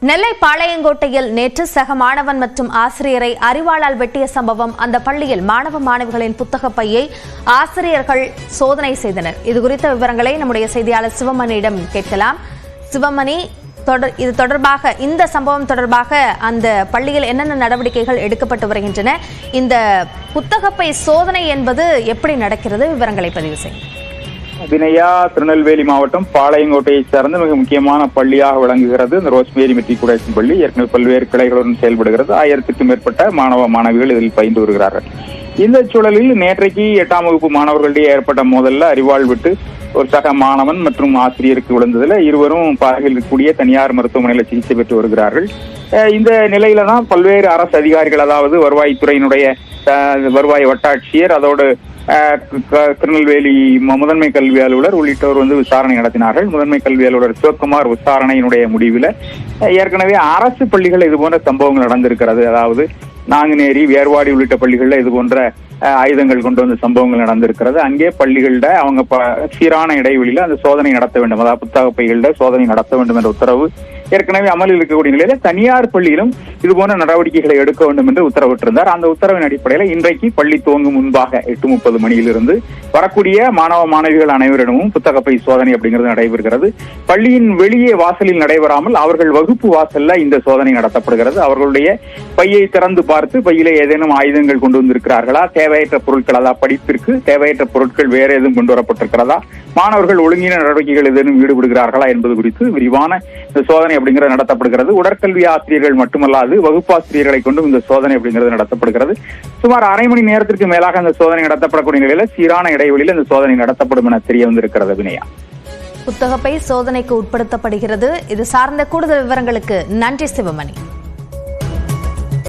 நெல்லை பாளையங்கோட்டையில் நேற்று சக மாணவன் மற்றும் ஆசிரியரை அரிவாளால் வெட்டிய சம்பவம். அந்த பள்ளியில் மாணவ மாணவிகளின் புத்தக பையை ஆசிரியர்கள் சோதனை செய்தனர். இதுகுறித்த விவரங்களை நம்முடைய செய்தியாளர் சிவமணியிடம் கேட்கலாம். சிவமணி, இது தொடர்பாக, இந்த சம்பவம் தொடர்பாக அந்த பள்ளியில் என்னென்ன நடவடிக்கைகள் எடுக்கப்பட்டு வருகின்றன? இந்த புத்தகப்பை சோதனை என்பது எப்படி நடக்கிறது? விவரங்களை பதிவு செய்யும். வினயா திருநெல்வேலி மாவட்டம் பாளையங்கோட்டையை சார்ந்த மிக முக்கியமான பள்ளியாக விளங்குகிறது இந்த ரோஸ்மேரி மெட்ரிகுலேஷன் பள்ளி. ஏற்கனவே பல்வேறு கிளைகளுடன் செயல்படுகிறது. 1000க்கும் மேற்பட்ட மாணவ மாணவிகள் இதில் பயின்று வருகிறார்கள். இந்த சூழலில் நேற்றைக்கு 8ஆம் வகுப்பு மாணவர்களிடையே ஏற்பட்ட மோதல்ல அரிவாள் விட்டு ஒரு சக மாணவன் மற்றும் ஆசிரியருக்கு விழுந்ததுல இருவரும் பாறையில் இருக்கக்கூடிய தனியார் மருத்துவமனையில் சிகிச்சை பெற்று வருகிறார்கள். இந்த நிலையில தான் பல்வேறு அரசு அதிகாரிகள், அதாவது வருவாய்த்துறையினுடைய வருவாய் வட்டாட்சியர், அதோடு திருநெல்வேலி முதன்மை கல்வி அலுவலர் உள்ளிட்டோர் விசாரணை நடத்தினார்கள். முதன்மை கல்வி அலுவலர் சிவகுமார் விசாரணையினுடைய முடிவில் ஏற்கனவே அரசு பள்ளிகள் இதுபோன்ற சம்பவங்கள் நடந்திருக்கிறது. அதாவது நாங்குநேரி, வேர்வாடி உள்ளிட்ட பள்ளிகளில் இது போன்ற ஆயுதங்கள் கொண்டு வந்த சம்பவங்கள் நடந்திருக்கிறது. அங்கே பள்ளிகளில் அவங்க சீரான இடைவெளியில் அந்த சோதனை நடத்த வேண்டும், அதாவது புத்தக பைகளில் சோதனை நடத்த வேண்டும் என்ற உத்தரவு ஏற்கனவே அமலில் இருக்கக்கூடிய நிலையில தனியார் பள்ளியிலும் இதுபோன்ற நடவடிக்கைகளை எடுக்க வேண்டும் என்று உத்தரவிட்டிருந்தார். அந்த உத்தரவின் அடிப்படையில் இன்றைக்கு பள்ளி துவங்கும் முன்பாக 8:30 மணியிலிருந்து வரக்கூடிய மாணவ மாணவிகள் அனைவரிடமும் புத்தகப்பை சோதனை அப்படிங்கிறது நடைபெறுகிறது. பள்ளியின் வெளியே வாசலில் நடைபெறாமல் அவர்கள் வகுப்பு வாசல்ல இந்த சோதனை நடத்தப்படுகிறது. அவர்களுடைய பையை திறந்து பார்த்து பையில ஏதேனும் ஆயுதங்கள் கொண்டு வந்திருக்கிறார்களா, தேவையற்ற பொருட்கள், அதாவது படிப்பிற்கு தேவையற்ற பொருட்கள் வேற எதுவும் கொண்டு வரப்பட்டிருக்கிறதா, மாணவர்கள் ஒழுங்கின நடவடிக்கைகள் ஏதேனும் ஈடுபடுகிறார்களா என்பது குறித்து விரிவான இந்த சோதனை அப்படிங்கிறது நடத்தப்படுகிறது. உடற்கல்வி ஆசிரியர்கள் மட்டுமல்லாது வகுப்பாசிரியர்களை கொண்டும் இந்த சோதனை அப்படிங்கிறது நடத்தப்படுகிறது. சுமார் அரை மணி நேரத்திற்கு மேலாக அந்த சோதனை நடத்தப்படக்கூடிய நிலையில சீரான இடைவெளியில் இந்த சோதனை நடத்தப்படும் என தெரிய வந்திருக்கிறது. வினயா, புத்தகப்பை சோதனைக்கு உட்படுத்தப்படுகிறது. இது சார்ந்த கூடுதல் விவரங்களுக்கு நன்றி சிவமணி.